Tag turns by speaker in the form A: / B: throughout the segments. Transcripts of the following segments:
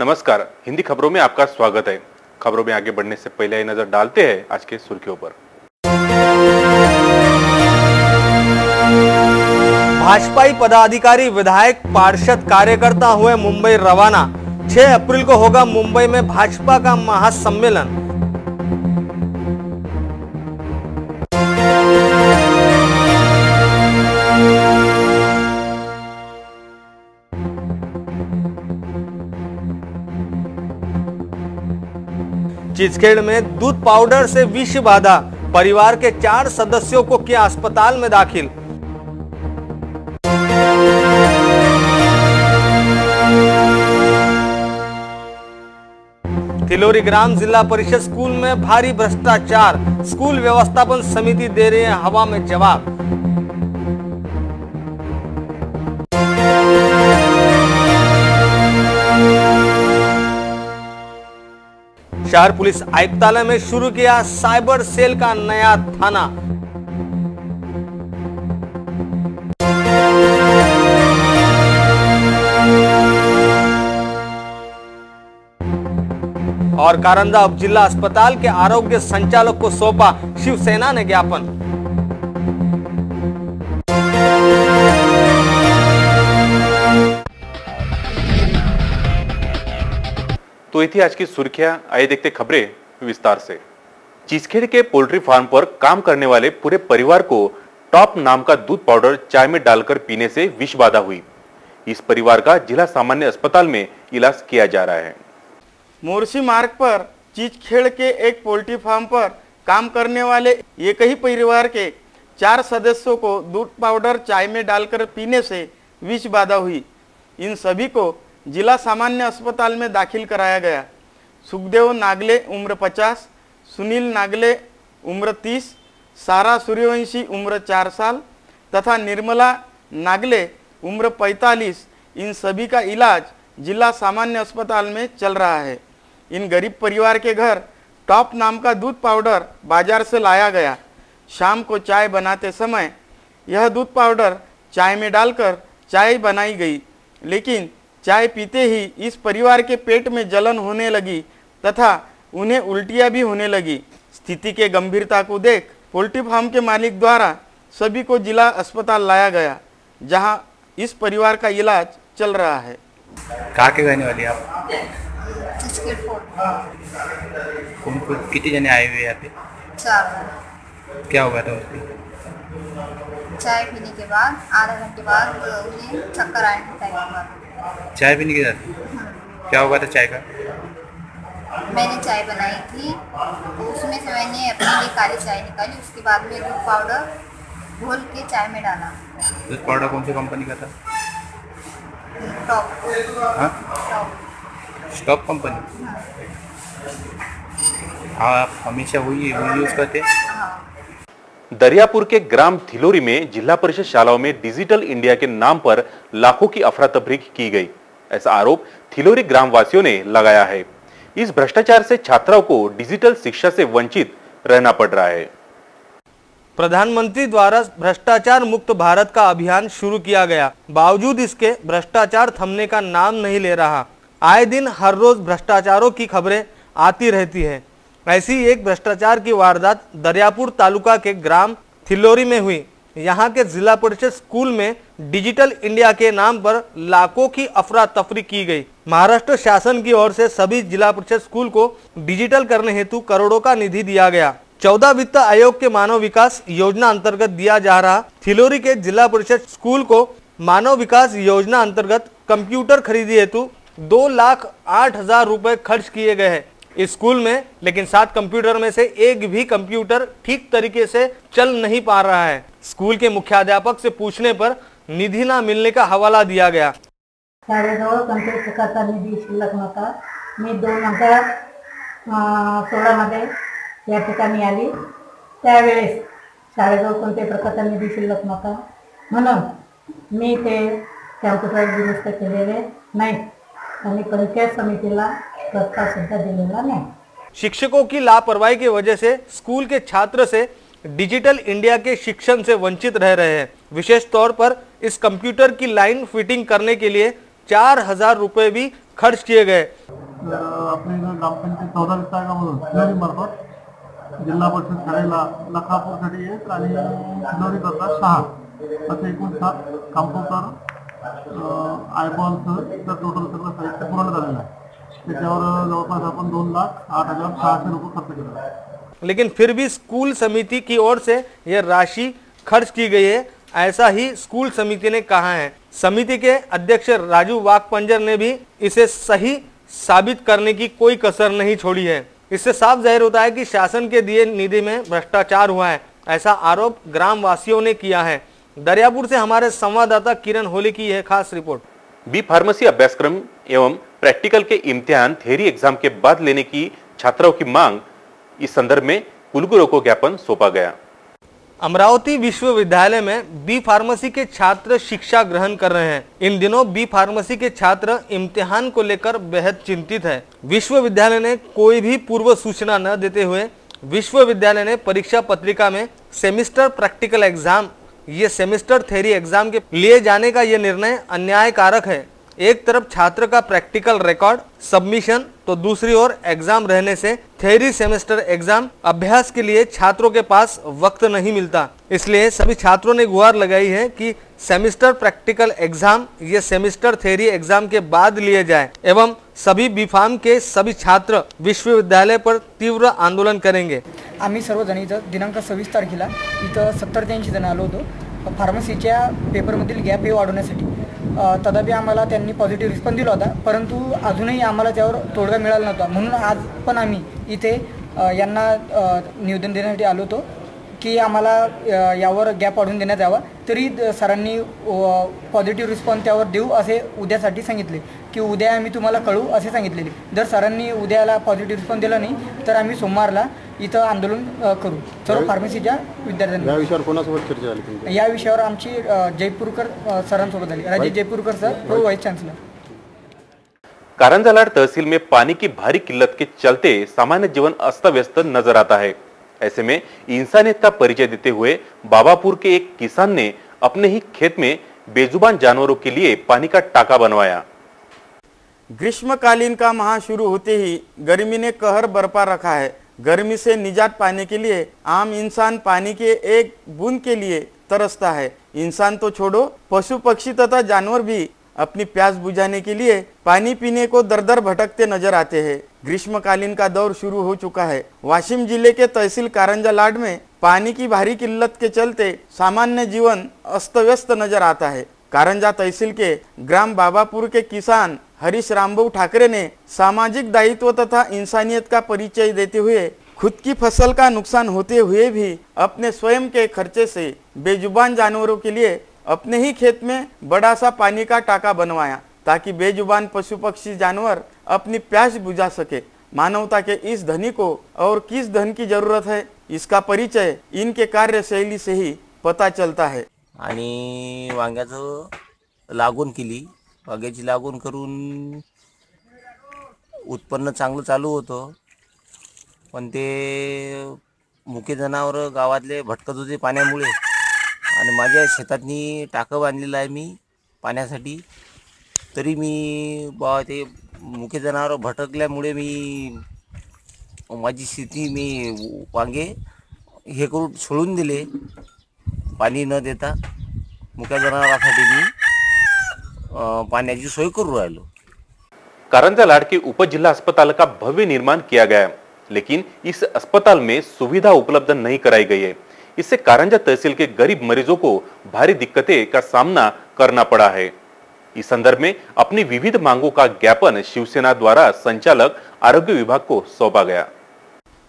A: नमस्कार, हिंदी खबरों में आपका स्वागत है। खबरों में आगे बढ़ने से पहले एक नजर डालते हैं आज के सुर्खियों पर।
B: भाजपाई पदाधिकारी, विधायक, पार्षद, कार्यकर्ता हुए मुंबई रवाना। 6 अप्रैल को होगा मुंबई में भाजपा का महासम्मेलन। चीचखेड़ में दूध पाउडर से विष बाधा, परिवार के 4 सदस्यों को किया अस्पताल में दाखिल। थिलोरी ग्राम जिला परिषद स्कूल में भारी भ्रष्टाचार, स्कूल व्यवस्थापन समिति दे रही है हवा में जवाब। शहर पुलिस आयुक्तालय में शुरू किया साइबर सेल का नया थाना। और कारंजा उप जिला अस्पताल के आरोग्य संचालक को सौंपा शिवसेना ने ज्ञापन।
A: तो ये थी आज की सुर्खियां। आइए देखते खबरें विस्तार से। चीचखेड़ के पोल्ट्री फार्म पर काम करने वाले पूरे परिवार को टॉप नाम का दूध पाउडर चाय में डालकर पीने से विष बाधा हुई। इस परिवार का जिला सामान्य अस्पताल में इलाज किया जा रहा है।
C: मोरसी मार्ग पर चीचखेड़ के एक पोल्ट्री फार्म पर काम करने वाले एक ही परिवार के 4 सदस्यों को दूध पाउडर चाय में डालकर पीने से विष बाधा हुई। इन सभी को जिला सामान्य अस्पताल में दाखिल कराया गया। सुखदेव नागले उम्र 50, सुनील नागले उम्र 30, सारा सूर्यवंशी उम्र 4 साल तथा निर्मला नागले उम्र 45, इन सभी का इलाज जिला सामान्य अस्पताल में चल रहा है। इन गरीब परिवार के घर टॉप नाम का दूध पाउडर बाजार से लाया गया। शाम को चाय बनाते समय यह दूध पाउडर चाय में डालकर चाय बनाई गई, लेकिन चाय पीते ही इस परिवार के पेट में जलन होने लगी तथा उन्हें उल्टियां भी होने लगी। स्थिति के गंभीरता को देख पोल्ट्री फार्म के मालिक द्वारा सभी को जिला अस्पताल लाया गया, जहां इस परिवार का इलाज चल रहा है।
D: कहाँ के रहने वाले आप? कौन कितने जने आए हुए यहाँ पे?
E: 4।
D: क्या हुआ था उसमें?
E: चाय पीने के बाद आधा घंटे बाद उन्हें चक्कर आने था।
D: चाय पीने के बाद क्या हुआ था चाय का?
E: मैंने चाय बनाई थी तो उसमें से मैंने अपने लिए काली चाय निकाली, उसके बाद में दूध पाउडर घोल के चाय में डाला।
D: दूध पाउडर कौन सी कंपनी का था?
E: टॉप।
D: हाँ, स्टॉप कंपनी। हाँ, आप हमेशा वही यूज करते हैं?
E: हाँ।
A: दरियापुर के ग्राम थिलोरी में जिला परिषद शालाओं में डिजिटल इंडिया के नाम पर लाखों की अफरा तफरी की गई, ऐसा आरोप थिलोरी ग्राम वासियों ने लगाया है। इस भ्रष्टाचार से छात्राओं को डिजिटल शिक्षा से वंचित रहना पड़ रहा है।
B: प्रधानमंत्री द्वारा भ्रष्टाचार मुक्त भारत का अभियान शुरू किया गया, बावजूद इसके भ्रष्टाचार थमने का नाम नहीं ले रहा। आए दिन हर रोज भ्रष्टाचारों की खबरें आती रहती है। ऐसी एक भ्रष्टाचार की वारदात दरियापुर तालुका के ग्राम थिलोरी में हुई। यहाँ के जिला परिषद स्कूल में डिजिटल इंडिया के नाम पर लाखों की अफरा तफरी की गई। महाराष्ट्र शासन की ओर से सभी जिला परिषद स्कूल को डिजिटल करने हेतु करोड़ों का निधि दिया गया। 14 वित्त आयोग के मानव विकास योजना अंतर्गत दिया जा रहा थिलोरी के जिला परिषद स्कूल को मानव विकास योजना अंतर्गत कंप्यूटर खरीदी हेतु 2,08,000 रुपए खर्च किए गए हैं इस स्कूल में, लेकिन 7 कंप्यूटर में से एक भी कंप्यूटर ठीक तरीके से चल नहीं पा रहा है। स्कूल के मुख्याध्यापक से पूछने पर निधि न मिलने का हवाला दिया गया।
F: शाळेजवळ कोणत्याही प्रकारचा निधी शिल्लक नव्हता। मी 2016 मध्ये या ठिकाणी आली, त्यावेळेस शाळेजवळ कोणत्याही प्रकारचा निधी शिल्लक नव्हता, म्हणून मी ते कॅम्प्युटर दुरुस्त केलेले नाही आणि पंचायत समितीला प्रस्ताव सुद्धा दिलेला नाही।
B: शिक्षकों की लापरवाही की वजह से स्कूल के छात्र से डिजिटल इंडिया के शिक्षण से वंचित रह रहे हैं। विशेष तौर पर इस कंप्यूटर की लाइन फिटिंग करने के लिए 4,000 रुपए भी खर्च किए गए।
G: आपल्या इथं ग्रामपंचायत 14 विस्तारामधून सिलोरी मार्फत जिल्हा परिषद शाळेला लखापूरसाठी 1 आणि सिलोरी करता 6 असे एकूण 7 कॉम्प्युटर आयबॉलसह तर टोटल सगळं साहित्य पुरवण्यात आलेलं आहे। त्याच्यावर जवळपास आपण 2,08,600 रुपये खर्च केला आहे।
B: लेकिन फिर भी स्कूल समिति की ओर से यह राशि खर्च की गई है, ऐसा ही स्कूल समिति ने कहा है। समिति के अध्यक्ष राजू वाघपंजर ने भी इसे सही साबित करने की कोई कसर नहीं छोड़ी है। इससे साफ जाहिर होता है कि शासन के दिए निधि में भ्रष्टाचार हुआ है, ऐसा आरोप ग्रामवासियों ने किया है। दरियापुर से हमारे संवाददाता किरण होली की यह खास रिपोर्ट।
A: बी फार्मेसी अभ्यासक्रम एवं प्रैक्टिकल के इम्तिहान थ्योरी एग्जाम के बाद लेने की छात्राओं की मांग, इस संदर्भ में कुलगुरुओं को ज्ञापन सौंपा गया।
B: अमरावती विश्वविद्यालय में बी फार्मेसी के छात्र शिक्षा ग्रहण कर रहे हैं। इन दिनों बी फार्मेसी के छात्र इम्तिहान को लेकर बेहद चिंतित है। विश्वविद्यालय ने कोई भी पूर्व सूचना न देते हुए विश्वविद्यालय ने परीक्षा पत्रिका में सेमिस्टर प्रैक्टिकल एग्जाम, ये सेमिस्टर थ्योरी एग्जाम के लिए जाने का यह निर्णय अन्यायकारक है। एक तरफ छात्र का प्रैक्टिकल रिकॉर्ड सबमिशन तो दूसरी ओर एग्जाम रहने से थ्योरी सेमेस्टर एग्जाम अभ्यास के लिए छात्रों के पास वक्त नहीं मिलता। इसलिए सभी छात्रों ने गुहार लगाई है कि सेमेस्टर प्रैक्टिकल एग्जाम ये सेमेस्टर थ्योरी एग्जाम के बाद लिए जाए एवं सभी बीफार्म के सभी छात्र विश्वविद्यालय पर तीव्र आंदोलन करेंगे।
H: आम्ही सर्वजण इथं दिनांक 26 तारखेला इथं 70 ते 80 जण आलो होतो फार्मसीच्या पेपरमधील गॅप हे वाढवण्यासाठी। तथापि आम्हाला त्यांनी पॉझिटिव्ह रिस्पॉन्स दिला होता, परंतु अजूनही आम्हाला त्यावर तोडगा मिळाला नव्हता। म्हणून आज पण आम्ही इथे यांना निवेदन देण्यासाठी आलो होतो की आम्हाला यावर गॅप वाढवून देण्यात यावा। तरी सरांनी पॉझिटिव्ह रिस्पॉन्स त्यावर देऊ असे उद्यासाठी सांगितले की उद्या आम्ही तुम्हाला कळवू असे सांगितलेले। जर सरांनी उद्याला पॉझिटिव्ह रिस्पॉन्स दिला नाही तर आम्ही सोमवारला इथं आंदोलन करू सर्व फार्मसीच्या विद्यार्थ्यांनी।
G: या विषयावर कोणासोबत चर्चा झाली?
H: या विषयावर आमची जयपूरकर सरांसोबत झाली, Rajesh Jaipurkar sir, pro vice chancellor.
A: Karanja तहसील में पानी की भारी किल्लत के चलते सामान्य जीवन अस्त व्यस्त नजर आता है। ऐसे में इंसानियत का परिचय देते हुए बाबापुर के एक किसान ने अपने ही खेत में बेजुबान जानवरों के लिए पानी का टाका बनवाया।
C: ग्रीष्मकालीन का माह शुरू होते ही गर्मी ने कहर बरपा रखा है। गर्मी से निजात पाने के लिए आम इंसान पानी के एक बूंद के लिए तरसता है। इंसान तो छोड़ो, पशु पक्षी तथा जानवर भी अपनी प्यास बुझाने के लिए पानी पीने को दर दर भटकते नजर आते हैं। ग्रीष्मकालीन का दौर शुरू हो चुका है। वाशिम जिले के तहसील कारंजा लाड में पानी की भारी किल्लत के चलते सामान्य जीवन अस्त व्यस्त नजर आता है। कारंजा तहसील के ग्राम बाबापुर के किसान हरीश रामबाबू ठाकरे ने सामाजिक दायित्व तथा इंसानियत का परिचय देते हुए खुद की फसल का नुकसान होते हुए भी अपने स्वयं के खर्चे से बेजुबान जानवरों के लिए अपने ही खेत में बड़ा सा पानी का टाका बनवाया, ताकि बेजुबान पशु पक्षी जानवर अपनी प्यास बुझा सके। मानवता के इस धनी को और किस धन की जरूरत है, इसका परिचय इनके कार्यशैली से ही पता चलता है।
I: आणि वांग्याचं लागवड केली, वांग्याची लागवड करून उत्पन्न चांगलं चालू होतं, पण ते मुके जनावर गावातले भटकत होते पाण्यामुळे। आणि माझ्या शेतातनी टाकं बांधलेलं आहे मी पाण्यासाठी, तरी मी बा ते मुके जनावर भटकल्यामुळे मी माझी शेती मी वांगे हे करून सोडून दिले पाणी न देता। मुक्या जनावरांसाठी मी पाण्याची सोय करू राहिलो।
A: कारंजा लाड के उप जिला अस्पताल का भव्य निर्माण किया गया, लेकिन इस अस्पताल में सुविधा उपलब्ध नहीं कराई गई है। इससे कारंजा तहसील के गरीब मरीजों को भारी दिक्कतें का सामना करना पड़ा है। इस संदर्भ में अपनी विविध मांगों का ज्ञापन शिवसेना द्वारा संचालक आरोग्य विभाग को सौंपा गया।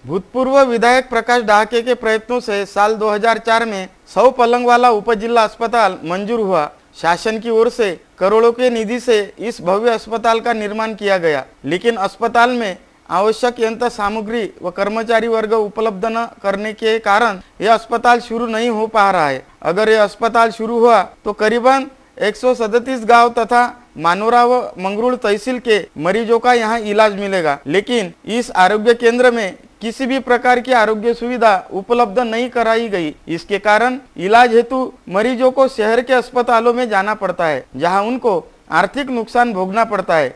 C: भूतपूर्व विधायक प्रकाश डहाके के प्रयत्नों से साल 2004 में 100 पलंग वाला उपजिला अस्पताल मंजूर हुआ। शासन की ओर से करोड़ों के निधि से इस भव्य अस्पताल का निर्माण किया गया, लेकिन अस्पताल में आवश्यक यंत्र सामग्री व कर्मचारी वर्ग उपलब्ध न करने के कारण यह अस्पताल शुरू नहीं हो पा रहा है। अगर यह अस्पताल शुरू हुआ तो करीबन 137 गांव तथा मानोरा व मंगरूल तहसील के मरीजों का यहाँ इलाज मिलेगा, लेकिन इस आरोग्य केंद्र में किसी भी प्रकार की आरोग्य सुविधा उपलब्ध नहीं कराई गई। इसके कारण इलाज हेतु मरीजों को शहर के अस्पतालों में जाना पड़ता है, जहां उनको आर्थिक नुकसान भोगना पड़ता है।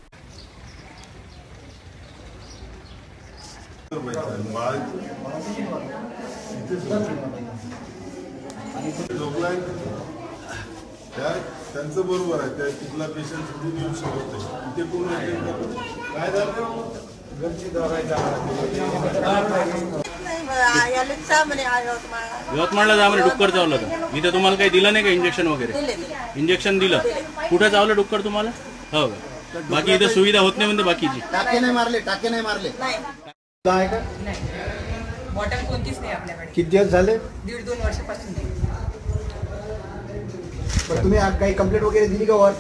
J: त्यांचं बरोबर आहे, त्या तिथला पेशंट सोडून येऊ शकत नाही. इथे कोण काय झालं
K: यवतमाळला जा म्हणे डुक्कर चावलं होतं. इथे तुम्हाला काही दिलं नाही का इंजेक्शन वगैरे? इंजेक्शन दिलं. कुठं चावलं डुक्कर तुम्हाला? हो का? बाकी इथे सुविधा होत नाही म्हणते बाकीची.
L: टाके नाही मारले.
G: आहे का?
M: बॉटल कोणतीच नाही आपल्याकडे.
G: किती दिवस झाले?
M: 1.5-2 वर्षापासून.
L: तुम्ही काही कंप्लेंट वगैरह दिली का? और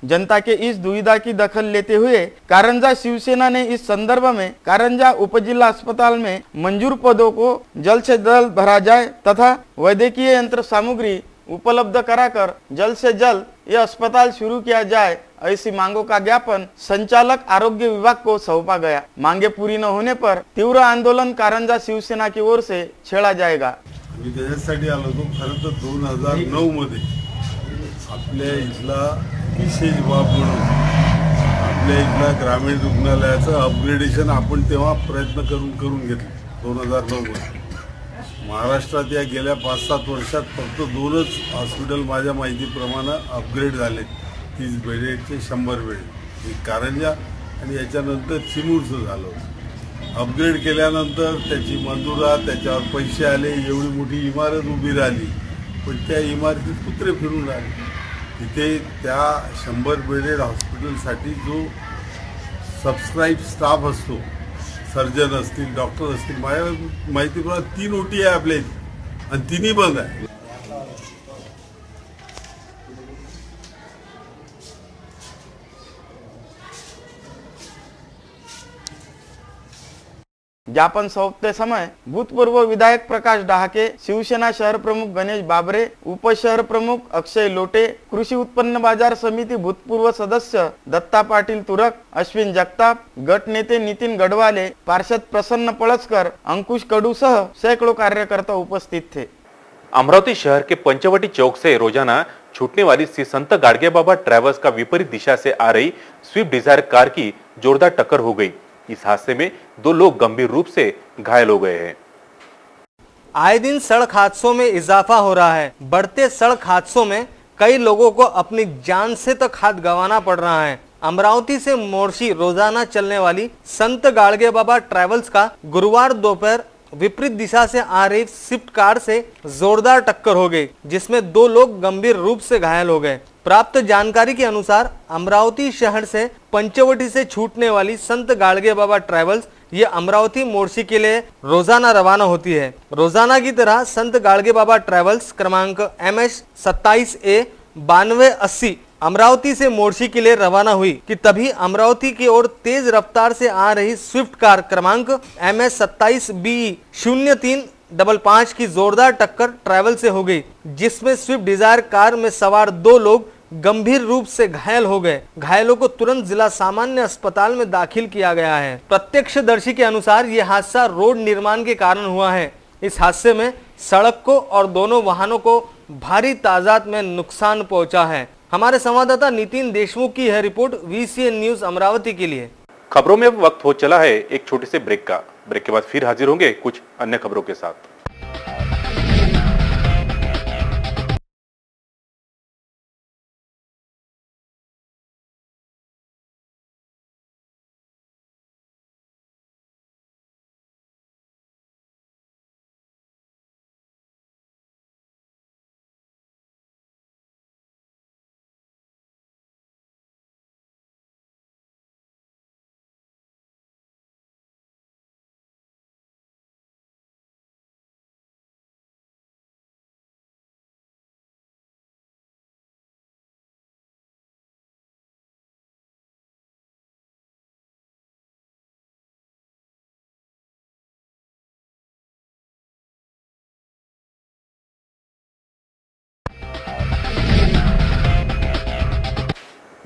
C: जनता के इस दुविधा की दखल लेते हुए कारंजा शिवसेना ने इस संदर्भ में कारंजा उपजिला अस्पताल में मंजूर पदों को जल्द से जल्द भरा जाए तथा वैद्यकीय यंत्र सामग्री उपलब्ध कराकर जल्द से जल्द यह अस्पताल शुरू किया जाए, ऐसी मांगों का ज्ञापन संचालक आरोग्य विभाग को सौंपा गया। मांगे पूरी न होने पर तीव्र आंदोलन कारंजा शिवसेना की ओर से छेड़ा जाएगा।
J: मी त्याच्यासाठी आलो होतो. खरं तर 2009 मध्ये आपल्या इथला विशेष बाब म्हणून आपल्या इथला ग्रामीण रुग्णालयाचं अपग्रेडेशन आपण तेव्हा प्रयत्न करून घेतले 2009 मध्ये. महाराष्ट्रात या गेल्या 5-7 वर्षात फक्त 2च हॉस्पिटल माझ्या माहितीप्रमाणे अपग्रेड झाले. 30 बेडचे 100 बेड. कारंजा आणि याच्यानंतर चिमूरचं झालं होतं. अपग्रेड केल्यानंतर त्याची मंजुरा, त्याच्यावर पैसे आले, एवढी मोठी इमारत उभी राहिली. पण त्या इमारतीत कुत्रे फिरून आले. तिथे त्या 100 बेडेड हॉस्पिटलसाठी जो सबस्क्राईब स्टाफ असतो, सर्जन असतील, डॉक्टर असतील, माझ्या माहितीप्रमाणे 3 OT आहे आपल्या इथे आणि 3ही बंद आहे.
C: ज्ञापन सौंपते समय भूतपूर्व विधायक प्रकाश डहाके, शिवसेना शहर प्रमुख गणेश बाबरे, उप शहर प्रमुख अक्षय लोटे, कृषि उत्पन्न बाजार समिति भूतपूर्व सदस्य दत्ता पाटील तुरक, अश्विन जगताप, गट नेते नितिन गढ़वाले, पार्षद प्रसन्न पळसकर, अंकुश कडू सह सैकड़ों कार्यकर्ता उपस्थित थे।
A: अमरावती शहर के पंचवटी चौक से रोजाना छूटने वाली श्री संत गाडगे बाबा ट्रैवल्स का विपरीत दिशा से आ रही स्विफ्ट डिजायर कार की जोरदार टक्कर हो गई। इस हादसे में 2 लोग गंभीर रूप से घायल हो गए हैं।
B: आए दिन सड़क हादसों में इजाफा हो रहा है। बढ़ते सड़क हादसों में कई लोगों को अपनी जान से तक हाथ गंवाना पड़ रहा है। अमरावती से मोर्शी रोजाना चलने वाली संत गाडगे बाबा ट्रैवल्स का गुरुवार दोपहर विपरीत दिशा से आ रही स्विफ्ट कार से जोरदार टक्कर हो गई, जिसमें 2 लोग गंभीर रूप से घायल हो गए। प्राप्त जानकारी के अनुसार अमरावती शहर से पंचवटी से छूटने वाली संत गाडगे बाबा ट्रैवल्स ये अमरावती मोर्शी के लिए रोजाना रवाना होती है। रोजाना की तरह संत गाडगे बाबा ट्रैवल्स क्रमांक MS 27A 9280 अमरावती से मोर्शी के लिए रवाना हुई कि तभी अमरावती की ओर तेज रफ्तार से आ रही स्विफ्ट कार क्रमांक MS 27BE 0355 की जोरदार टक्कर ट्रैवल से हो गई, जिसमें स्विफ्ट डिजायर कार में सवार 2 लोग गंभीर रूप से घायल हो गए। घायलों को तुरंत जिला सामान्य अस्पताल में दाखिल किया गया है। प्रत्यक्षदर्शी के अनुसार यह हादसा रोड निर्माण के कारण हुआ है। इस हादसे में सड़क को और दोनों वाहनों को भारी तादाद में नुकसान पहुंचा है। हमारे संवाददाता नितिन देशमुख की यह रिपोर्ट VCN न्यूज अमरावती के लिए।
A: खबरों में वक्त हो चला है एक छोटे से ब्रेक का। ब्रेक के बाद फिर हाजिर होंगे कुछ अन्य खबरों के साथ।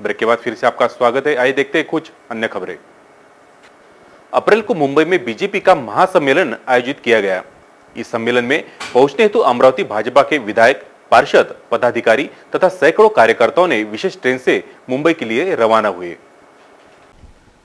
A: ब्रेक के बाद फिर से आपका स्वागत है। आइए देखते हैं कुछ अन्य खबरें। अप्रैल को मुंबई में बीजेपी का महासम्मेलन आयोजित किया गया। इस सम्मेलन में पहुंचने हेतु अमरावती भाजपा के विधायक, पार्षद, पदाधिकारी तथा सैकड़ों कार्यकर्ताओं ने विशेष ट्रेन से मुंबई के लिए रवाना हुए।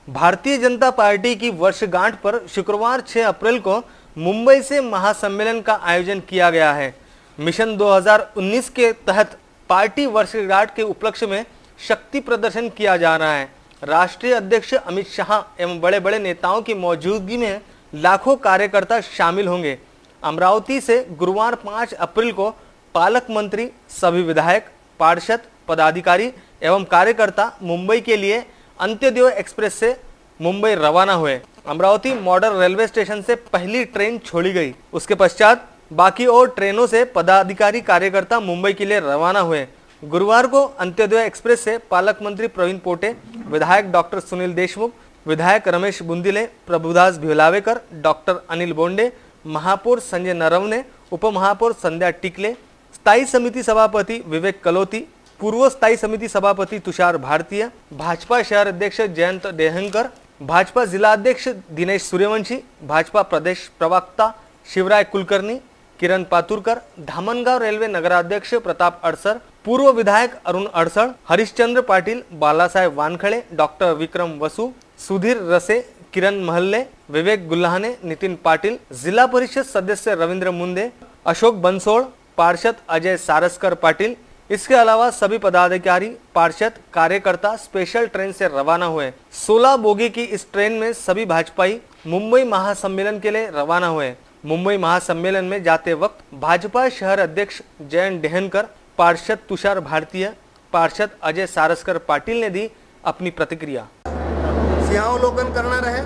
B: भारतीय जनता पार्टी की वर्षगांठ पर शुक्रवार 6 अप्रैल को मुंबई से महासम्मेलन का आयोजन किया गया है। मिशन 2019 के तहत पार्टी वर्षगांठ के उपलक्ष्य में शक्ति प्रदर्शन किया जा रहा है। राष्ट्रीय अध्यक्ष अमित शाह एवं बड़े बड़े नेताओं की मौजूदगी में लाखों कार्यकर्ता शामिल होंगे। अमरावती से गुरुवार 5 अप्रैल को पालक मंत्री, सभी विधायक, पार्षद, पदाधिकारी एवं कार्यकर्ता मुंबई के लिए अंत्योदय एक्सप्रेस से मुंबई रवाना हुए। अमरावती मॉडल रेलवे स्टेशन से पहली ट्रेन छोड़ी गई। उसके पश्चात बाकी और ट्रेनों से पदाधिकारी कार्यकर्ता मुंबई के लिए रवाना हुए। गुरुवार को अंत्योदय एक्सप्रेस से पालक मंत्री प्रवीण पोटे, विधायक डॉक्टर सुनील देशमुख, विधायक रमेश बुंदिले, प्रभुदास भिलावेकर, डॉक्टर अनिल बोंडे, महापौर संजय नरवणे, उपमहापौर संध्या टिकले, स्थायी समिति सभापति विवेक कलोती, पूर्व स्थायी समिति सभापति तुषार भारतीय, भाजपा शहर अध्यक्ष जयंत डेहंकर, भाजपा जिला अध्यक्ष दिनेश सूर्यवंशी, भाजपा प्रदेश प्रवक्ता शिवराय कुलकर्णी, किरण पातुरकर, धामनगांव रेलवे नगराध्यक्ष प्रताप अडसर, पूर्व विधायक अरुण अडसळ, हरिश्चंद्र पाटील, बालासाहेब वानखड़े, डॉक्टर विक्रम वसु, सुधीर रसे, किरण महल्ले, विवेक गुल्हाने, नितिन पाटिल, जिला परिषद सदस्य रविंद्र मुंदे, अशोक बंसोड़, पार्षद अजय सारस्कर पाटिल। इसके अलावा सभी पदाधिकारी, पार्षद, कार्यकर्ता स्पेशल ट्रेन से रवाना हुए। 16 बोगी की इस ट्रेन में सभी भाजपाई मुंबई महासम्मेलन के लिए रवाना हुए। मुंबई महासम्मेलन में जाते वक्त भाजपा शहर अध्यक्ष जयंत डेहनकर, पार्षद तुषार भारतीय, पार्षद अजय सारस्कर पाटील ने दी अपनी प्रतिक्रिया।
N: सिंहावलोकन करणार आहे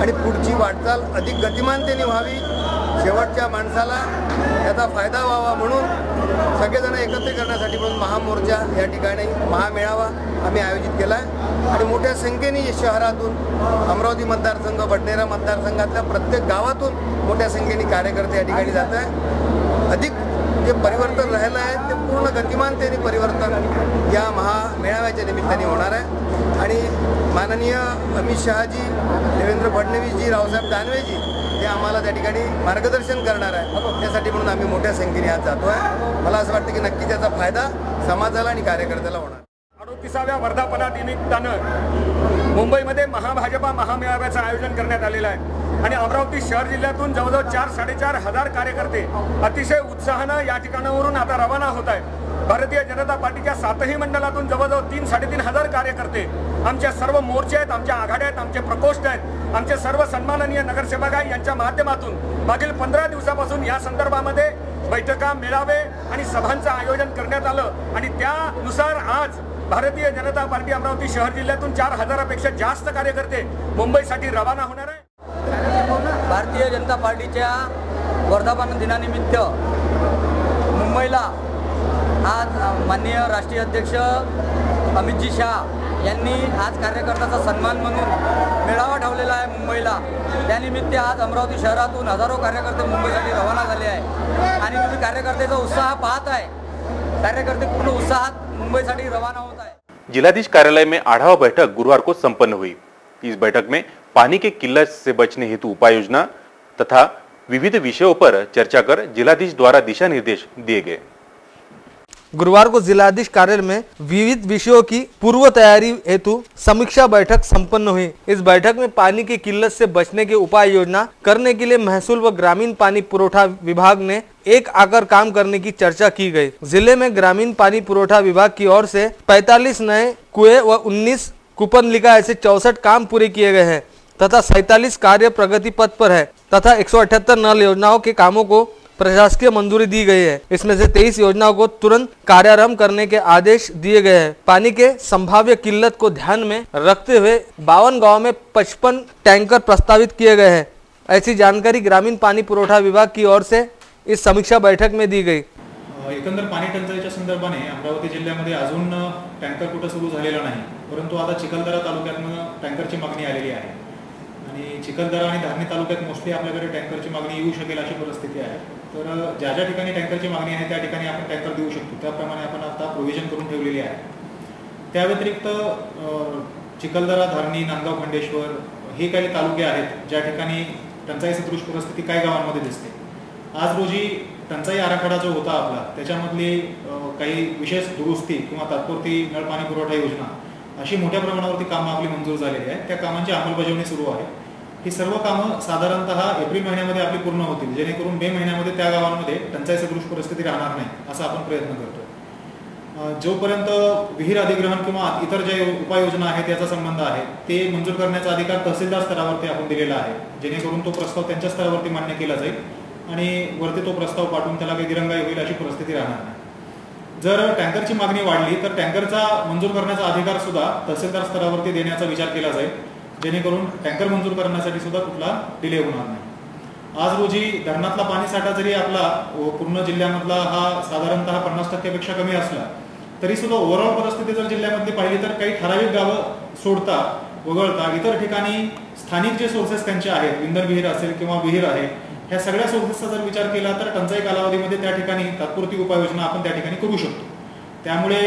N: आणि पुढची वाटचाल अधिक गतिमानतेने व्हावी, शेवटच्या माणसाला याचा फायदा व्हावा म्हणून सगळेजण एकत्र करण्यासाठी म्हणून महामोर्चा या ठिकाणी महामेळावा आम्ही आयोजित केला आहे आणि मोठ्या संख्येने शहरातून, अमरावती मतदारसंघ, बडनेरा मतदारसंघातल्या प्रत्येक गावातून मोठ्या संख्येने कार्यकर्ते या ठिकाणी जात आहे। अधिक जे परिवर्तन राहिलं आहे ते पूर्ण गतिमानतेने परिवर्तन या महामेळाव्याच्या निमित्ताने होणार आहे आणि माननीय अमित शहाजी, देवेंद्र फडणवीसजी, रावसाहेब दानवेजी हे आम्हाला त्या ठिकाणी मार्गदर्शन करणार आहे। त्यासाठी म्हणून आम्ही मोठ्या संख्येने आज जातो आहे। मला असं वाटतं की नक्की त्याचा फायदा समाजाला आणि कार्यकर्त्याला होणार।
O: 38व्या वर्धापनानिमित्तानं मुंबईमध्ये महाभाजपा महामेळाव्याचं आयोजन करण्यात आलेलं आहे आणि अमरावती शहर जिल्ह्यातून जवळजवळ 4-4.5 हजार कार्यकर्ते अतिशय उत्साहानं या ठिकाणावरून आता रवाना होत आहेत। भारतीय जनता पार्टीच्या 7ही मंडळातून जवळजवळ 3-3.5 हजार कार्यकर्ते आमच्या सर्व मोर्चे आहेत, आमच्या आघाड्या आहेत, आमचे प्रकोष्ठ आहेत, आमचे सर्व सन्माननीय नगरसेवक आहेत यांच्या माध्यमातून मागील 15 दिवसापासून या संदर्भामध्ये बैठका, मेळावे आणि सभांचं आयोजन करण्यात आलं आणि त्यानुसार आज भारतीय जनता पार्टी अमरावती शहर जिल्ह्यातून 4,000पेक्षा जास्त कार्यकर्ते मुंबईसाठी रवाना होणार आहे।
P: भारतीय जनता पार्टीच्या वर्धापन दिनानिमित्त मुंबईला आज माननीय राष्ट्रीय अध्यक्ष अमितजी शाह यांनी आज कार्यकर्त्याचा सन्मान म्हणून मेळावा ठेवलेला आहे मुंबईला। त्यानिमित्त आज अमरावती शहरातून हजारो कार्यकर्ते मुंबईसाठी रवाना झाले आहे आणि तुम्ही कार्यकर्त्याचा उत्साह पाहत आहे। कार्यकर्ते पूर्ण उत्साहात मुंबईसाठी रवाना होत है।
A: जिलाधीश कार्यालय में आढ़ावा बैठक गुरुवार को संपन्न हुई। इस बैठक में पानी के किल्लत से बचने हेतु उपाय योजना तथा विविध विषयों पर चर्चा कर जिलाधीश द्वारा दिशा निर्देश दिए गए।
B: गुरुवार को जिलाधीश कार्यालय में विविध विषयों की पूर्व तैयारी हेतु समीक्षा बैठक संपन्न हुई। इस बैठक में पानी की किल्लत से बचने के उपाय योजना करने के लिए महसूल व ग्रामीण पानी पुरोठा विभाग ने एक आकर काम करने की चर्चा की गई। जिले में ग्रामीण पानी पुरोठा विभाग की ओर से 45 नए कुएं व 19 कूपनलिका ऐसे 64 काम पूरे किए गए हैं तथा 47 कार्य प्रगति पथ पर है तथा 178 नल योजनाओं के कामों को प्रशासकीय मंजूरी दी गई है। इसमें से 23 योजनाओं को तुरंत कार्यारंभ करने के आदेश दिए गए हैं। पानी के संभाव्य किल्लत को ध्यान में रखते हुए 52 गाँव में 55 टैंकर प्रस्तावित किए गए हैं। ऐसी जानकारी ग्रामीण पाणी पुरवठा विभाग की ओर से इस समीक्षा बैठक में दी गई।
Q: एकंदर पाणी टंचाईच्या संदर्भाने अमरावती जिल्ह्यामध्ये अजून टँकर कुठं सुरू झालेला नाही, परंतु आता चिखलदरा तालुक्यातून टँकरची मागणी आलेली आहे आणि चिखलदरा आणि धारणी तालुक्यात मोस्टली आपल्याकडे टँकरची मागणी येऊ शकेल अशी परिस्थिती आहे। तर ज्या ज्या ठिकाणी टँकरची मागणी आहे त्या ठिकाणी आपण टँकर देऊ शकतो, त्याप्रमाणे आपण आता प्रोव्हिजन करून ठेवलेली आहे। त्या व्यतिरिक्त चिखलदरा, धारणी, नांदगाव, खंडेश्वर हे काही तालुके आहेत ज्या ठिकाणी टंचाई सदृश परिस्थिती काही गावांमध्ये दिसते। आज रोजी टंचाई आराखडा जो होता आपला त्याच्यामधली काही विशेष दुरुस्ती किंवा तात्पुरती नळ पाणी पुरवठा योजना अशी मोठ्या प्रमाणावरती कामं आपली मंजूर झालेली आहेत. त्या कामांची अंमलबजावणी सुरू आहे. ही सर्व कामं साधारणतः एप्रिल महिन्यामध्ये आपली पूर्ण होतील, जेणेकरून मे महिन्यामध्ये त्या गावांमध्ये टंचाई सदृश परिस्थिती राहणार नाही असा आपण प्रयत्न करतो. जोपर्यंत विहीर अधिग्रहण किंवा इतर ज्या उपाययोजना आहेत याचा संबंध आहे ते मंजूर करण्याचा अधिकार तहसीलदार स्तरावरती आपण दिलेला आहे, जेणेकरून तो प्रस्ताव त्यांच्या स्तरावरती मान्य केला जाईल आणि वरती तो प्रस्ताव पाठवून त्याला काही दिरंगाई होईल अशी परिस्थिती राहणार नाही. जर टँकरची मागणी वाढली तर टँकरचा मंजूर करण्याचा अधिकार सुद्धा तहसीलदार स्तरावरती देण्याचा विचार केला जाईल, जेणेकरून टँकर मंजूर करण्यासाठी सुद्धा कुठला डिले होणार नाही. आज रोजी धरणातला पाणी साठा जरी आपला पूर्ण जिल्ह्यामधला हा साधारणतः 50% पेक्षा कमी असला तरी सुद्धा ओव्हरऑल परिस्थिती जर जिल्ह्यामधली पाहिली तर काही ठराविक गावं सोडता वगळता इतर ठिकाणी स्थानिक जे सोर्सेस त्यांचे आहेत, इंधन विहीर असेल किंवा विहीर आहे, ह्या सगळ्या सोर्सेसचा जर विचार केला तर टंचाई कालावधीमध्ये त्या ठिकाणी तात्पुरती उपाययोजना आपण त्या ठिकाणी करू शकतो. त्यामुळे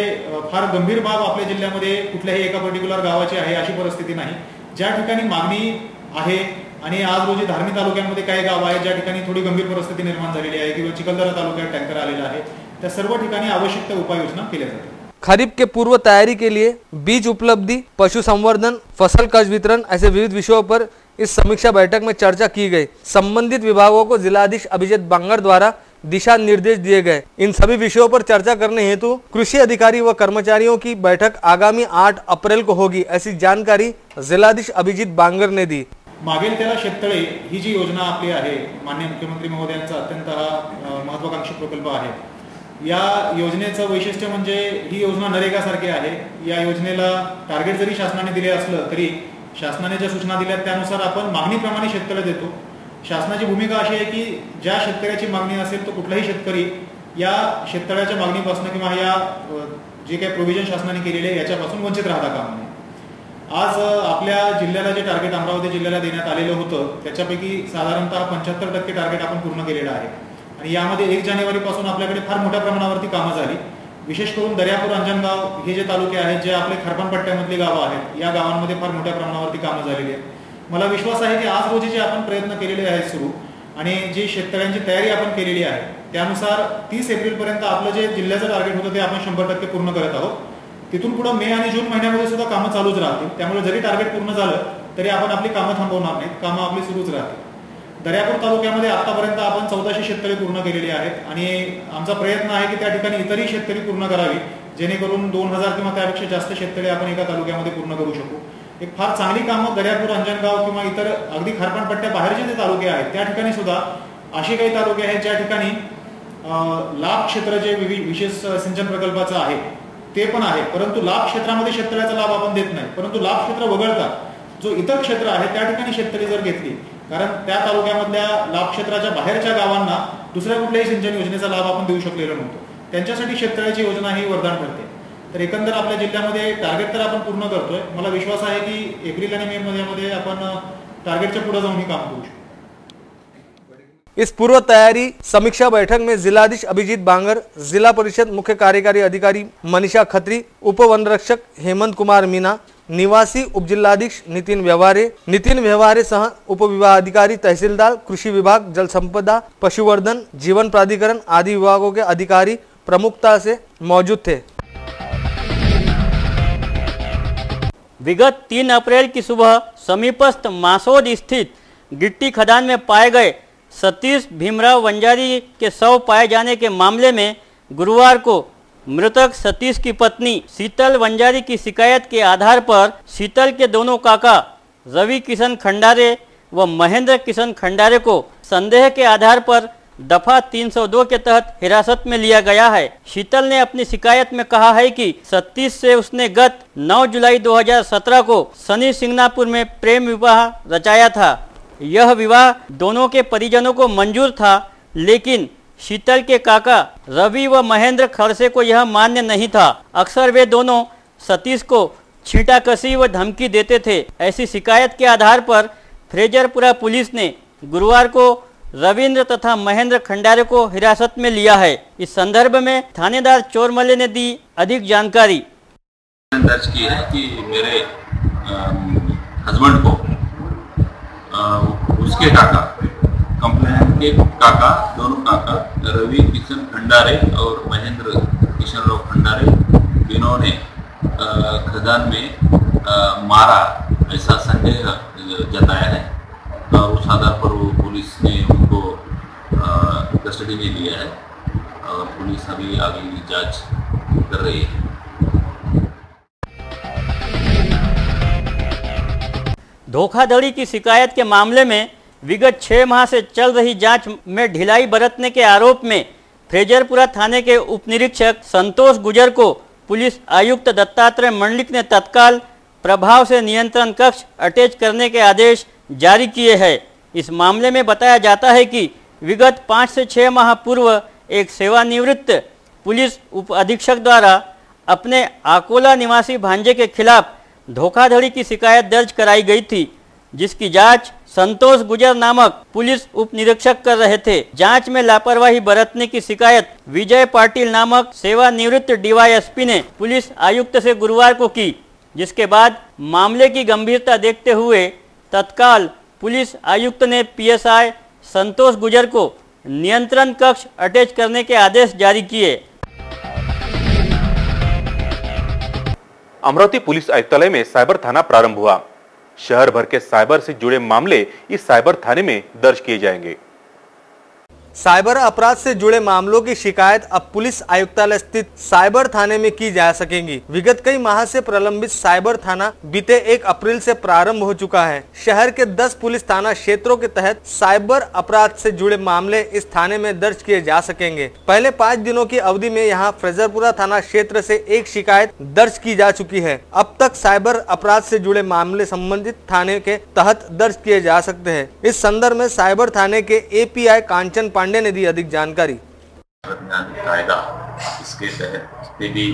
Q: फार गंभीर बाब आपल्या जिल्ह्यामध्ये कुठल्याही एका पर्टिक्युलर गावाची आहे अशी परिस्थिती नाही. ज्या ठिकाणी मागणी आहे आणि आज रोजी धार्मिक तालुक्यांमध्ये काही गाव आहेत ज्या ठिकाणी थोडी गंभीर परिस्थिती निर्माण झालेली आहे किंवा चिखलदरा तालुक्यात टँकर आलेला आहे, त्या सर्व ठिकाणी आवश्यक त्या उपाययोजना केल्या जातात.
B: खरीफ के पूर्व तैयारी के लिए बीज उपलब्धि, पशु संवर्धन, फसल कर्ज वितरण ऐसे विविध विषयों पर इस समीक्षा बैठक में चर्चा की गई. संबंधित विभागों को जिलाधीश अभिजीत बांगर द्वारा दिशा निर्देश दिए गए. इन सभी विषयों पर चर्चा करने हेतु कृषि अधिकारी व कर्मचारियों की बैठक आगामी 8 अप्रैल को होगी, ऐसी जानकारी जिलाधीश अभिजीत बांगर ने दी.
Q: मागेल त्याला शेततळे ही जी योजना आपली आहे, माननीय मुख्यमंत्री महोदयांचा अत्यंत हा महत्वाकांक्षी प्रकल्प आहे. या योजनेचं वैशिष्ट्य म्हणजे ही योजना नरेगा सारखी आहे. या योजनेला टार्गेट जरी शासनाने दिले असलं तरी शासनाने ज्या सूचना दिल्या त्यानुसार आपण मागणीप्रमाणे शेततळे देतो. शासनाची भूमिका अशी आहे की ज्या शेतकऱ्याची मागणी असेल तो कुठलाही शेतकरी या शेततळ्याच्या मागणीपासून किंवा या जे काही प्रोव्हिजन शासनाने केलेले आहे याच्यापासून वंचित राहता कामा नये. आज आपल्या जिल्ह्याला जे टार्गेट अमरावती जिल्ह्याला देण्यात आलेलं होतं त्याच्यापैकी साधारणतः 75% टार्गेट आपण पूर्ण केलेलं आहे आणि यामध्ये 1 जानेवारीपासून आपल्याकडे फार मोठ्या प्रमाणावरती कामं झाली. विशेष करून दर्यापूर, अंजनगाव हे जे तालुके आहेत, जे आपले खारपान पट्ट्यामधली गावं आहेत, या गावांमध्ये फार मोठ्या प्रमाणावरती कामं झालेली आहेत. मला विश्वास आहे की आज रोजी जे आपण प्रयत्न केलेले आहेत सुरू आणि जी शेतकऱ्यांची तयारी आपण केलेली आहे त्यानुसार 30 एप्रिलपर्यंत आपलं जे जिल्ह्याचं टार्गेट होतं ते आपण 100% पूर्ण करत आहोत. तिथून पुढे मे आणि जून महिन्यामध्ये सुद्धा कामं चालूच राहतील. त्यामुळे जरी टार्गेट पूर्ण झालं तरी आपण आपली कामं थांबवणार नाहीत, कामं आपली सुरूच राहतील. दर्यापूर तालुक्यामध्ये आतापर्यंत आपण 1400 शेततळे पूर्ण केलेली आहेत आणि आमचा प्रयत्न आहे की त्या ठिकाणी इतरही शेततळे पूर्ण करावी, जेणेकरून 2000 किंवा त्यापेक्षा जास्त शेततळे आपण एका तालुक्यामध्ये पूर्ण करू शकू. एक फार चांगली कामं दर्यापूर, अंजनगाव किंवा इतर अगदी खारपानपट्ट्या बाहेरचे जे तालुके आहेत त्या ठिकाणी सुद्धा असे काही तालुके आहेत ज्या ठिकाणी लाभ क्षेत्र जे विशेष सिंचन प्रकल्पाचं आहे ते पण आहे, परंतु लाभ क्षेत्रामध्ये शेततळ्याचा लाभ आपण देत नाही. परंतु लाभ क्षेत्र वगळता जो इतर क्षेत्र आहे त्या ठिकाणी शेततळे जर घेतली, कारण त्या तालुक्यामधल्या लाभ क्षेत्राच्या बाहेरच्या गावांना दुसऱ्या कुठल्याही सिंचन योजनेचा लाभ आपण देऊ शकलेलो नव्हतो, त्यांच्यासाठी शेततळ्याची योजना ही वरदान ठरते. तर एकंदर आपल्या जिल्ह्यामध्ये टार्गेट तर आपण पूर्ण करतोय. मला विश्वास आहे की एप्रिल आणि मे मध्ये आपण टार्गेटच्या पुढे जाऊन ही काम करू शकतो.
B: इस पूर्व तैयारी समीक्षा बैठक में जिलाधीश अभिजीत बांगर, जिला परिषद मुख्य कार्यकारी अधिकारी मनीषा खत्री, उप वनरक्षक हेमंत कुमार मीना, निवासी उपजिल्लाधीश नितिन व्यवहारे सह उपविभागाधिकारी, तहसीलदार, कृषि विभाग, जल संपदा, पशुवर्धन, जीवन प्राधिकरण आदि विभागों के अधिकारी प्रमुखता से मौजूद थे.
R: विगत 3 अप्रैल की सुबह समीपस्थ मासोद स्थित गिट्टी खदान में पाए गए सतीश भीमराव वंजारी के शव पाए जाने के मामले में गुरुवार को मृतक सतीश की पत्नी शीतल वंजारी की शिकायत के आधार पर शीतल के दोनों काका रवि किशन खंडारे व महेंद्र किशन खंडारे को संदेह के आधार पर दफा 302 के तहत हिरासत में लिया गया है. शीतल ने अपनी शिकायत में कहा है कि सतीश से उसने गत 9 जुलाई 2017 को शनि सिंगनापुर में प्रेम विवाह रचाया था. यह विवाह दोनों के परिजनों को मंजूर था, लेकिन शीतल के काका रवि व महेंद्र खड़से को यह मान्य नहीं था. अक्सर वे दोनों सतीश को छींटाकशी व धमकी देते थे. ऐसी शिकायत के आधार पर फ्रेजरपुरा पुलिस ने गुरुवार को रविंद्र तथा महेंद्र खंडारे को हिरासत में लिया है. इस संदर्भ में थानेदार चोरमले ने दी अधिक जानकारी.
S: दर्ज की है कि मेरे हस्बैंड को उसके काका, कंप्लेंट के काका, दोनों काका रवि किशन खंडारे और महेंद्र किशन राव खंडारे, इन्होंने खदान में मारा ऐसा संदेह जताया है और उस आधार पर वो पुलिस ने उनको कस्टडी में लिया है और पुलिस अभी आगे जांच कर रही है।
R: धोखाधड़ी की शिकायत के मामले में विगत 6 माह से चल रही जांच में ढिलाई बरतने के आरोप में फ्रेजरपुरा थाने के उपनिरीक्षक संतोष गुजर को पुलिस आयुक्त दत्तात्रेय मंडलिक ने तत्काल प्रभाव से नियंत्रण कक्ष अटैच करने के आदेश जारी किए हैं। इस मामले में बताया जाता है कि विगत 5 से 6 माह पूर्व एक सेवानिवृत्त पुलिस उप अधीक्षक द्वारा अपने आकोला निवासी भांजे के खिलाफ धोखाधड़ी की शिकायत दर्ज कराई गई थी, जिसकी जांच संतोष गुजर नामक पुलिस उप निरीक्षक कर रहे थे। जांच में लापरवाही बरतने की शिकायत विजय पाटिल नामक सेवानिवृत्त डीवाईएसपी ने पुलिस आयुक्त से गुरुवार को की, जिसके बाद मामले की गंभीरता देखते हुए तत्काल पुलिस आयुक्त ने पीएसआई संतोष गुजर को नियंत्रण कक्ष अटैच करने के आदेश जारी किए।
A: अमरावती पुलिस आयुक्तालय में साइबर थाना प्रारंभ हुआ। शहर भर के साइबर से जुड़े मामले इस साइबर थाने में दर्ज किए जाएंगे।
B: साइबर अपराध से जुड़े मामलों की शिकायत अब पुलिस आयुक्तालय स्थित साइबर थाने में की जा सकेंगी। विगत कई माह से प्रलंबित साइबर थाना बीते 1 अप्रैल से प्रारंभ हो चुका है। शहर के 10 पुलिस थाना क्षेत्रों के तहत साइबर अपराध से जुड़े मामले इस थाने में दर्ज किए जा सकेंगे। पहले 5 दिनों की अवधि में यहां फ्रेजरपुरा थाना क्षेत्र से 1 शिकायत दर्ज की जा चुकी है। अब तक साइबर अपराध से जुड़े मामले संबंधित थाने के तहत दर्ज किए जा सकते हैं। इस संदर्भ में साइबर थाने के एपीआई कांचन पांडे ने दी अधिक जानकारी।
S: कायदा इसके तहत जितने भी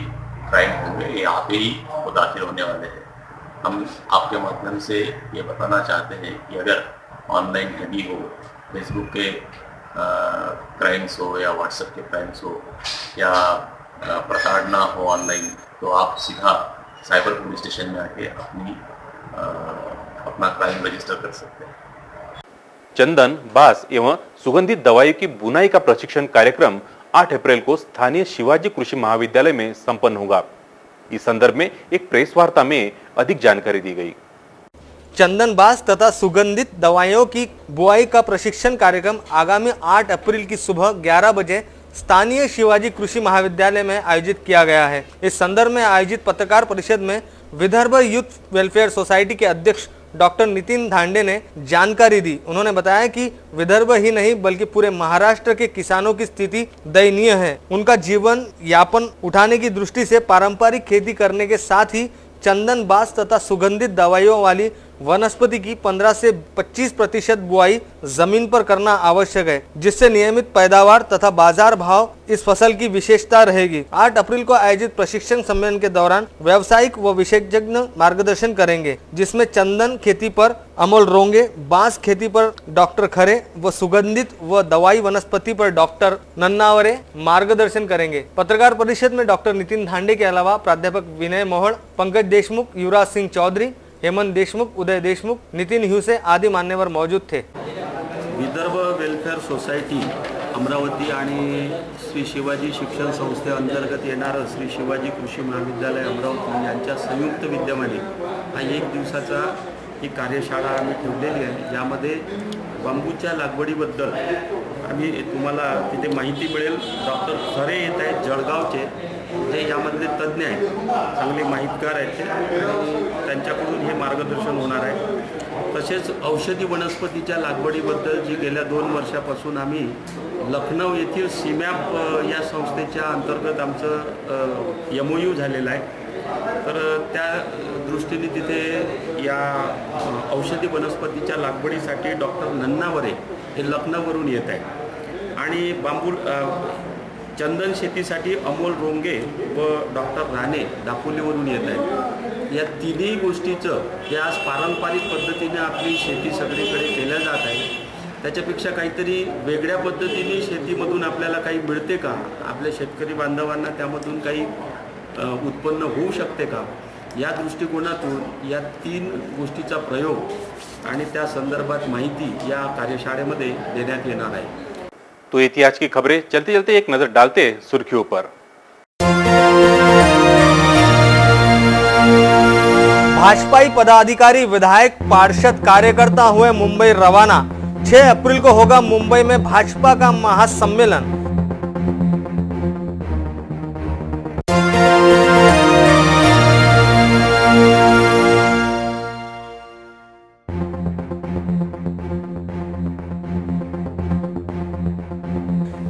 S: क्राइम होंगे यहाँ पे ही वो दाखिल होने वाले हैं। हम आपके माध्यम से ये बताना चाहते हैं कि अगर ऑनलाइन ठगी हो, फेसबुक के क्राइम्स हो या व्हाट्सएप के क्राइम्स हो या प्रताड़ना हो ऑनलाइन, तो आप सीधा साइबर पुलिस स्टेशन में आके अपना क्राइम रजिस्टर कर सकते हैं।
A: चंदन, बांस एवं सुगंधित दवाई की बुनाई का प्रशिक्षण कार्यक्रम 8 अप्रैल को स्थानीय शिवाजी कृषि महाविद्यालय में संपन्न होगा। इस संदर्भ में एक प्रेस वार्ता में अधिक जानकारी दी गई।
B: चंदन बांस तथा सुगंधित दवाइयों की बुआई का प्रशिक्षण कार्यक्रम आगामी 8 अप्रैल की सुबह 11 बजे स्थानीय शिवाजी कृषि महाविद्यालय में आयोजित किया गया है। इस संदर्भ में आयोजित पत्रकार परिषद में विदर्भ यूथ वेलफेयर सोसाइटी के अध्यक्ष डॉक्टर नितिन धांडे ने जानकारी दी। उन्होंने बताया कि विदर्भ ही नहीं बल्कि पूरे महाराष्ट्र के किसानों की स्थिति दयनीय है। उनका जीवन यापन उठाने की दृष्टि से पारंपरिक खेती करने के साथ ही चंदन बांस तथा सुगंधित दवाइयों वाली वनस्पति की 15 से 25% बुआई जमीन पर करना आवश्यक है, जिससे नियमित पैदावार तथा बाजार भाव इस फसल की विशेषता रहेगी। 8 अप्रैल को आयोजित प्रशिक्षण सम्मेलन के दौरान व्यावसायिक व विशेषज्ञ मार्गदर्शन करेंगे, जिसमें चंदन खेती पर अमोल रोंगे, बांस खेती पर डॉक्टर खरे व सुगंधित व दवाई वनस्पति पर डॉक्टर नन्नावरे मार्गदर्शन करेंगे। पत्रकार परिषद में डॉक्टर नितिन धांडे के अलावा प्राध्यापक विनय मोहड़, पंकज देशमुख, युवराज सिंह चौधरी, हेमंत देशमुख, उदय देशमुख, नितिन ह्यूसे आदि मान्यवर मौजूद थे।
T: विदर्भ वेलफेअर सोसायटी अमरावती आणि श्री शिवाजी शिक्षण संस्थेअंतर्गत येणारं श्री शिवाजी कृषी महाविद्यालय अमरावती यांच्या संयुक्त विद्यमाने हा 1 दिवसाचा ही कार्यशाळा आम्ही ठेवलेली आहे। यामध्ये बांबूच्या लागवडीबद्दल आम्ही तुम्हाला तिथे माहिती मिळेल। डॉक्टर खरे येत आहेत जळगावचे, जे यामधले तज्ज्ञ आहेत, चांगले माहितगार आहेत ते, आणि त्यांच्याकडून हे मार्गदर्शन होणार आहे। तसेच औषधी वनस्पतीच्या लागवडीबद्दल जी गेल्या 2 वर्षापासून आम्ही लखनौ येथील सीमॅप या संस्थेच्या अंतर्गत आमचं MOU झालेलं आहे। तर त्या दृष्टीने तिथे या औषधी वनस्पतीच्या लागवडीसाठी डॉक्टर नन्नावरे हे लखनौवरून येत आहेत आणि बांबू चंदन शेतीसाठी अमोल रोंगे व डॉक्टर राणे दापोलीवरून येत आहेत। या तिन्ही गोष्टीचं हे आज पारंपरिक पद्धतीने आपली शेती सगळीकडे केल्या जात आहे। त्याच्यापेक्षा काहीतरी वेगळ्या पद्धतीने शेतीमधून आपल्याला काही मिळते का, आपल्या शेतकरी बांधवांना त्यामधून काही उत्पन्न होऊ शकते का, या दृष्टिकोनातून या 3 गोष्टीचा प्रयोग आणि त्या संदर्भात माहिती या कार्यशाळेमध्ये देण्यात येणार आहे।
A: तो ये थी आज की खबरें। चलते चलते एक नजर डालते सुर्खियों पर।
B: भाजपाई पदाधिकारी, विधायक, पार्षद, कार्यकर्ता हुए मुंबई रवाना। 6 अप्रैल को होगा मुंबई में भाजपा का महासम्मेलन।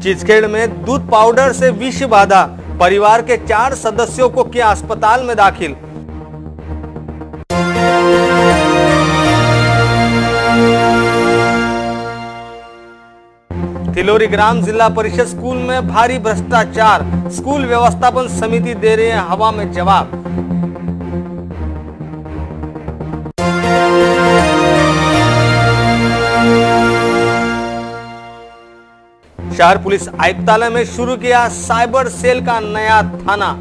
B: चीचखेड़ में दूध पाउडर से विष बाधा, परिवार के 4 सदस्यों को किया अस्पताल में दाखिल। तिलोरी ग्राम जिला परिषद स्कूल में भारी भ्रष्टाचार, स्कूल व्यवस्थापन समिति दे रही है हवा में जवाब। शहर पुलिस आयुक्तालय में शुरू किया साइबर सेल का नया थाना।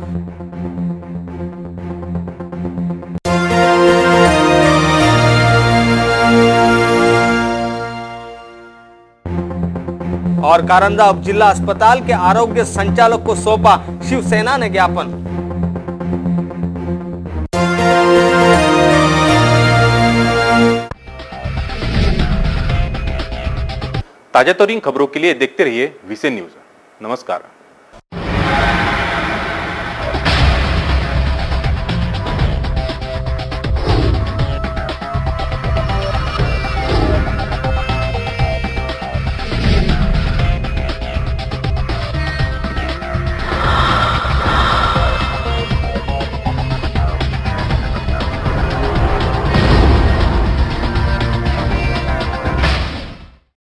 B: और कारंजा उप जिला अस्पताल के आरोग्य संचालक को सौंपा शिवसेना ने ज्ञापन।
A: ताजा तरीन खबरों के लिए देखते रहिए वीसी न्यूज। नमस्कार।